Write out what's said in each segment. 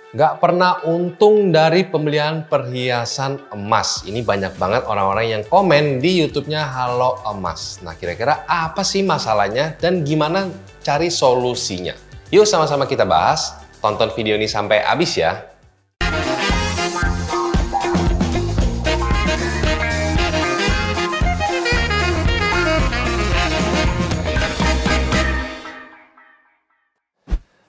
Nggak pernah untung dari pembelian perhiasan emas. Ini banyak banget orang-orang yang komen di YouTube-nya Halo Emas. Nah, kira-kira apa sih masalahnya dan gimana cari solusinya? Yuk sama-sama kita bahas. Tonton video ini sampai habis ya.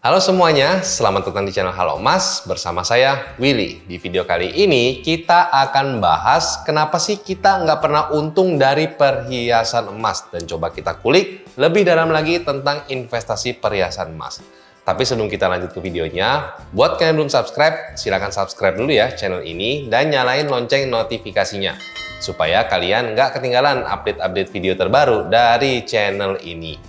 Halo semuanya, selamat datang di channel Halo Emas bersama saya Willy. Di video kali ini kita akan bahas kenapa sih kita nggak pernah untung dari perhiasan emas, dan coba kita kulik lebih dalam lagi tentang investasi perhiasan emas. Tapi sebelum kita lanjut ke videonya, buat kalian yang belum subscribe, silahkan subscribe dulu ya channel ini dan nyalain lonceng notifikasinya supaya kalian nggak ketinggalan update-update video terbaru dari channel ini.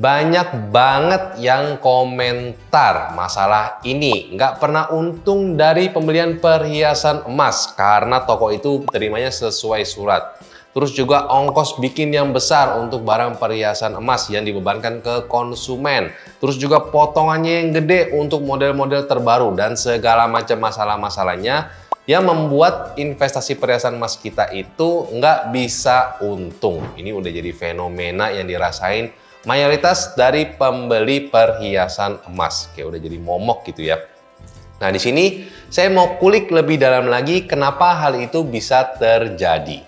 Banyak banget yang komentar masalah ini, nggak pernah untung dari pembelian perhiasan emas karena toko itu terimanya sesuai surat. Terus juga ongkos bikin yang besar untuk barang perhiasan emas yang dibebankan ke konsumen. Terus juga potongannya yang gede untuk model-model terbaru dan segala macam masalah-masalahnya yang membuat investasi perhiasan emas kita itu nggak bisa untung. Ini udah jadi fenomena yang dirasain mayoritas dari pembeli perhiasan emas. Kayak udah jadi momok gitu ya. Nah, di sini saya mau kulik lebih dalam lagi kenapa hal itu bisa terjadi.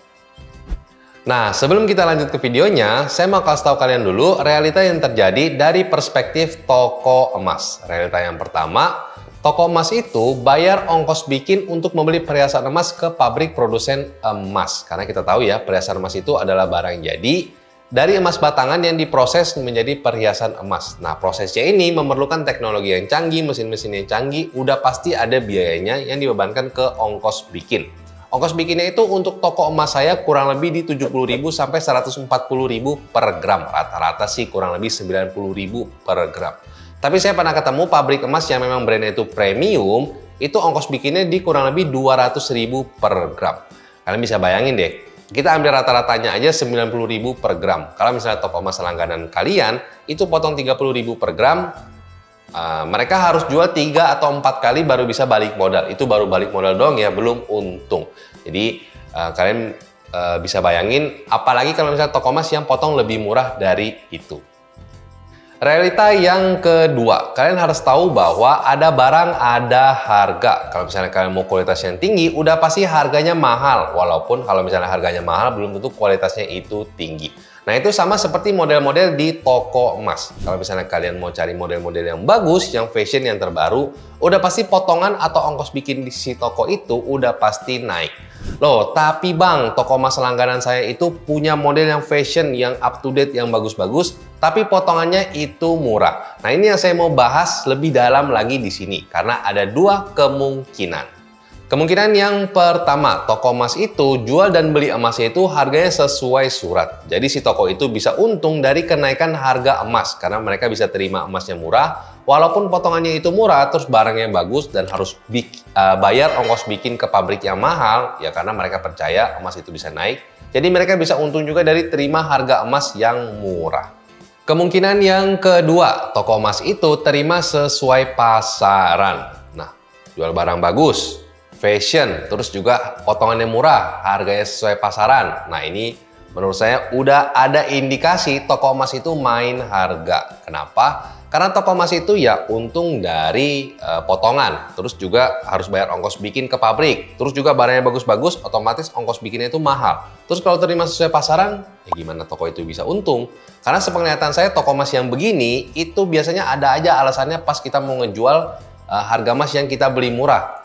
Nah, sebelum kita lanjut ke videonya, saya mau kasih tahu kalian dulu realita yang terjadi dari perspektif toko emas. Realita yang pertama, toko emas itu bayar ongkos bikin untuk membeli perhiasan emas ke pabrik produsen emas. Karena kita tahu ya, perhiasan emas itu adalah barang jadi dari emas batangan yang diproses menjadi perhiasan emas. Nah, prosesnya ini memerlukan teknologi yang canggih, mesin-mesin yang canggih, udah pasti ada biayanya yang dibebankan ke ongkos bikin. Ongkos bikinnya itu untuk toko emas saya kurang lebih di 70.000 sampai 140.000 per gram. Rata-rata sih kurang lebih 90.000 per gram. Tapi saya pernah ketemu pabrik emas yang memang brandnya itu premium, itu ongkos bikinnya di kurang lebih 200.000 per gram. Kalian bisa bayangin deh. Kita ambil rata-ratanya aja 90.000 per gram. Kalau misalnya toko emas langganan kalian itu potong 30.000 per gram, mereka harus jual 3 atau 4 kali baru bisa balik modal. Itu baru balik modal doang ya, belum untung. Jadi kalian bisa bayangin, apalagi kalau misalnya toko emas yang potong lebih murah dari itu. Realita yang kedua, kalian harus tahu bahwa ada barang, ada harga. Kalau misalnya kalian mau kualitas yang tinggi, udah pasti harganya mahal. Walaupun kalau misalnya harganya mahal, belum tentu kualitasnya itu tinggi. Nah, itu sama seperti model-model di toko emas. Kalau misalnya kalian mau cari model-model yang bagus, yang fashion, yang terbaru, udah pasti potongan atau ongkos bikin di si toko itu udah pasti naik. Loh, tapi bang, toko emas langganan saya itu punya model yang fashion, yang up to date, yang bagus-bagus, tapi potongannya itu murah. Nah, ini yang saya mau bahas lebih dalam lagi di sini, karena ada dua kemungkinan. Kemungkinan yang pertama, toko emas itu jual dan beli emasnya itu harganya sesuai surat. Jadi si toko itu bisa untung dari kenaikan harga emas karena mereka bisa terima emasnya murah, walaupun potongannya itu murah, terus barangnya bagus dan harus bayar ongkos bikin ke pabrik yang mahal, ya karena mereka percaya emas itu bisa naik. Jadi mereka bisa untung juga dari terima harga emas yang murah. Kemungkinan yang kedua, toko emas itu terima sesuai pasaran. Nah, jual barang bagus, fashion, terus juga potongannya murah, harganya sesuai pasaran. Nah, ini menurut saya udah ada indikasi toko emas itu main harga. Kenapa? Karena toko emas itu ya untung dari potongan, terus juga harus bayar ongkos bikin ke pabrik, terus juga barangnya bagus-bagus, otomatis ongkos bikinnya itu mahal. Terus kalau terima sesuai pasaran, ya gimana toko itu bisa untung? Karena sepenglihatan saya toko emas yang begini itu biasanya ada aja alasannya pas kita mau ngejual harga emas yang kita beli murah.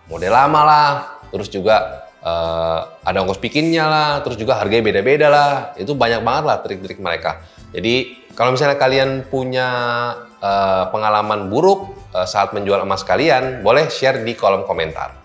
Model lama lah, terus juga ada ongkos bikinnya lah, terus juga harganya beda-beda lah. Itu banyak banget lah trik-trik mereka. Jadi kalau misalnya kalian punya pengalaman buruk saat menjual emas kalian, boleh share di kolom komentar.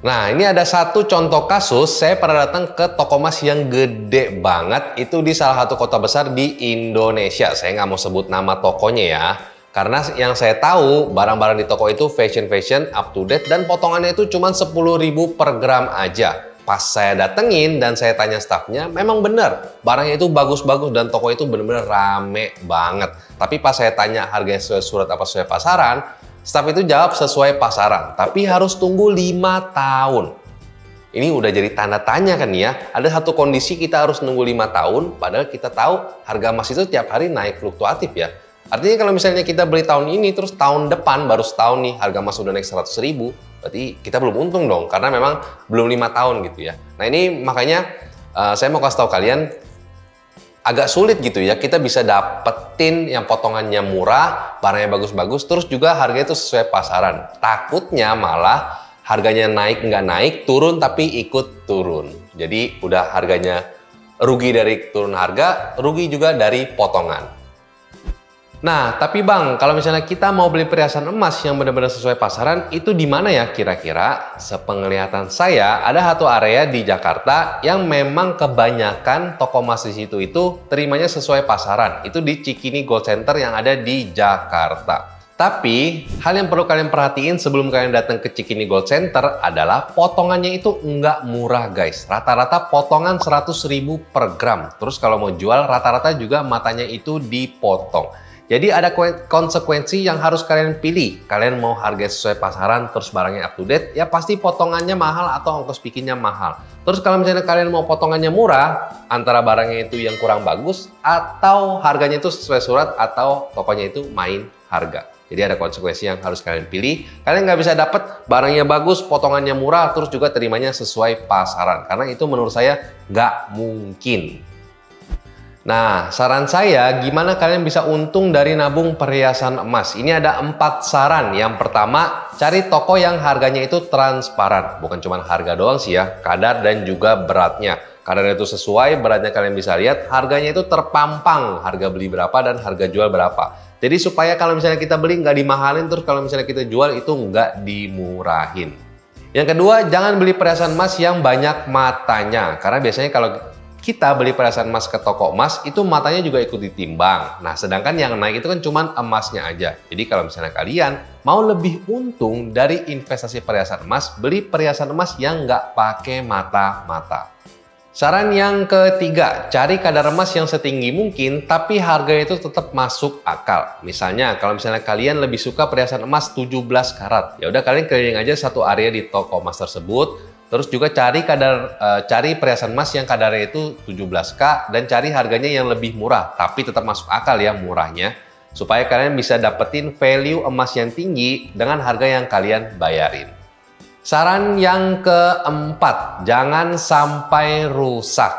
Nah, ini ada satu contoh kasus, saya pernah datang ke toko emas yang gede banget, itu di salah satu kota besar di Indonesia. Saya nggak mau sebut nama tokonya ya. Karena yang saya tahu, barang-barang di toko itu fashion, up to date, dan potongannya itu cuma 10.000 per gram aja. Pas saya datengin dan saya tanya stafnya, memang benar, barangnya itu bagus-bagus dan toko itu benar-benar rame banget. Tapi pas saya tanya harganya sesuai surat apa sesuai pasaran, Staf itu jawab sesuai pasaran, tapi harus tunggu 5 tahun. Ini udah jadi tanda tanya kan ya, ada satu kondisi kita harus nunggu 5 tahun, padahal kita tahu harga emas itu tiap hari naik fluktuatif ya. Artinya kalau misalnya kita beli tahun ini, terus tahun depan baru setahun nih, harga emas udah naik 100.000, berarti kita belum untung dong, karena memang belum 5 tahun gitu ya. Nah ini makanya saya mau kasih tahu kalian, agak sulit gitu ya, kita bisa dapetin yang potongannya murah, barangnya bagus-bagus, terus juga harganya itu sesuai pasaran. Takutnya malah harganya naik nggak naik, turun tapi ikut turun. Jadi udah harganya rugi dari turun harga, rugi juga dari potongan. Nah, tapi Bang, kalau misalnya kita mau beli perhiasan emas yang benar-benar sesuai pasaran, itu di mana ya kira-kira? Sepenglihatan saya, ada satu area di Jakarta yang memang kebanyakan toko emas di situ itu terimanya sesuai pasaran. Itu di Cikini Gold Center yang ada di Jakarta. Tapi, hal yang perlu kalian perhatiin sebelum kalian datang ke Cikini Gold Center adalah potongannya itu nggak murah guys. Rata-rata potongan 100.000 per gram. Terus kalau mau jual, rata-rata juga matanya itu dipotong. Jadi ada konsekuensi yang harus kalian pilih. Kalian mau harga sesuai pasaran terus barangnya up to date, ya pasti potongannya mahal atau ongkos bikinnya mahal. Terus kalau misalnya kalian mau potongannya murah, antara barangnya itu yang kurang bagus atau harganya itu sesuai surat atau tokonya itu main harga. Jadi ada konsekuensi yang harus kalian pilih. Kalian nggak bisa dapat barangnya bagus, potongannya murah, terus juga terimanya sesuai pasaran. Karena itu menurut saya nggak mungkin. Nah, saran saya gimana kalian bisa untung dari nabung perhiasan emas. Ini ada 4 saran. Yang pertama, cari toko yang harganya itu transparan. Bukan cuma harga doang sih ya, kadar dan juga beratnya. Kadarnya itu sesuai, beratnya kalian bisa lihat, harganya itu terpampang. Harga beli berapa dan harga jual berapa. Jadi supaya kalau misalnya kita beli nggak dimahalin, terus kalau misalnya kita jual itu nggak dimurahin. Yang kedua, jangan beli perhiasan emas yang banyak matanya. Karena biasanya kalau kita beli perhiasan emas ke toko emas, itu matanya juga ikut ditimbang. Nah, sedangkan yang naik itu kan cuma emasnya aja. Jadi kalau misalnya kalian mau lebih untung dari investasi perhiasan emas, beli perhiasan emas yang nggak pakai mata-mata. Saran yang ketiga, cari kadar emas yang setinggi mungkin, tapi harganya itu tetap masuk akal. Misalnya, kalau misalnya kalian lebih suka perhiasan emas 17 karat, ya udah kalian keliling aja satu area di toko emas tersebut. Terus juga cari perhiasan emas yang kadarnya itu 17K dan cari harganya yang lebih murah, tapi tetap masuk akal ya murahnya, supaya kalian bisa dapetin value emas yang tinggi dengan harga yang kalian bayarin. Saran yang keempat, jangan sampai rusak.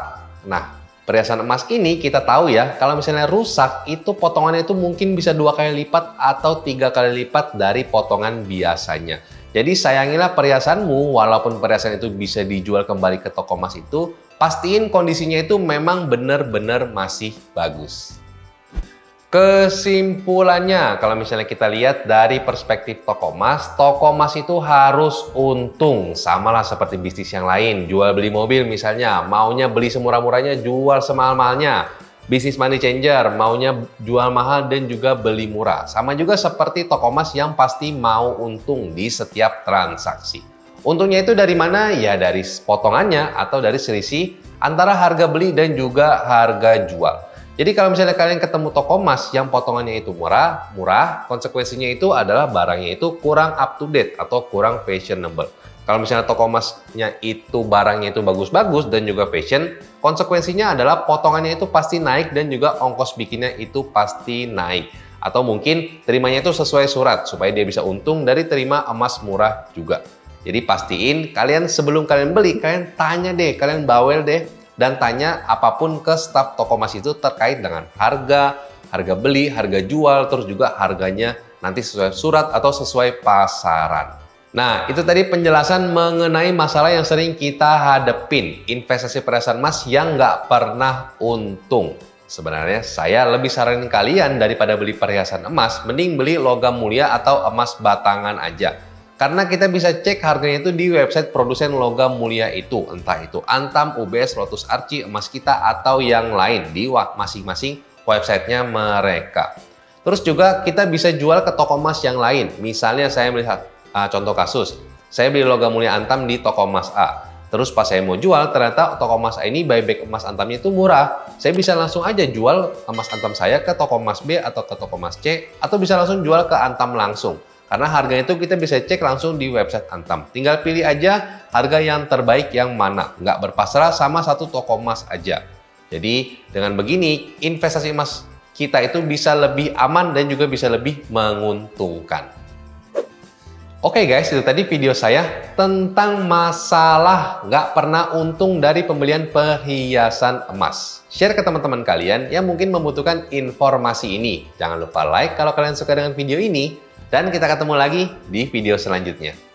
Nah, perhiasan emas ini kita tahu ya, kalau misalnya rusak itu potongannya itu mungkin bisa 2 kali lipat atau 3 kali lipat dari potongan biasanya. Jadi sayangilah perhiasanmu, walaupun perhiasan itu bisa dijual kembali ke toko emas itu, pastiin kondisinya itu memang benar-benar masih bagus. Kesimpulannya, kalau misalnya kita lihat dari perspektif toko emas itu harus untung. Samalah seperti bisnis yang lain, jual beli mobil misalnya, maunya beli semurah-murahnya, jual semahal-mahalnya. Bisnis money changer, maunya jual mahal dan juga beli murah. Sama juga seperti toko emas yang pasti mau untung di setiap transaksi. Untungnya itu dari mana? Ya dari potongannya atau dari selisih antara harga beli dan juga harga jual. Jadi kalau misalnya kalian ketemu toko emas yang potongannya itu murah, konsekuensinya itu adalah barangnya itu kurang up to date atau kurang fashionable. Kalau misalnya toko emasnya itu barangnya itu bagus-bagus dan juga fashion, konsekuensinya adalah potongannya itu pasti naik dan juga ongkos bikinnya itu pasti naik. Atau mungkin terimanya itu sesuai surat supaya dia bisa untung dari terima emas murah juga. Jadi pastiin kalian sebelum kalian beli, kalian tanya deh, kalian bawel deh dan tanya apapun ke staf toko emas itu terkait dengan harga beli, harga jual, terus juga harganya nanti sesuai surat atau sesuai pasaran. Nah, itu tadi penjelasan mengenai masalah yang sering kita hadepin, investasi perhiasan emas yang nggak pernah untung. Sebenarnya saya lebih saranin kalian daripada beli perhiasan emas, mending beli logam mulia atau emas batangan aja. Karena kita bisa cek harganya itu di website produsen logam mulia itu, entah itu Antam, UBS, Lotus Archie, Emas Kita, atau yang lain di masing-masing websitenya mereka. Terus juga kita bisa jual ke toko emas yang lain. Misalnya saya melihat contoh kasus, saya beli logam mulia Antam di toko emas A. Terus pas saya mau jual, ternyata toko emas A ini buyback emas Antamnya itu murah. Saya bisa langsung aja jual emas Antam saya ke toko emas B atau ke toko emas C, atau bisa langsung jual ke Antam langsung. Karena harganya itu kita bisa cek langsung di website Antam. Tinggal pilih aja harga yang terbaik yang mana. Nggak berpasrah sama satu toko emas aja. Jadi dengan begini investasi emas kita itu bisa lebih aman dan juga bisa lebih menguntungkan. Oke guys, itu tadi video saya tentang masalah nggak pernah untung dari pembelian perhiasan emas. Share ke teman-teman kalian yang mungkin membutuhkan informasi ini. Jangan lupa like kalau kalian suka dengan video ini. Dan kita ketemu lagi di video selanjutnya.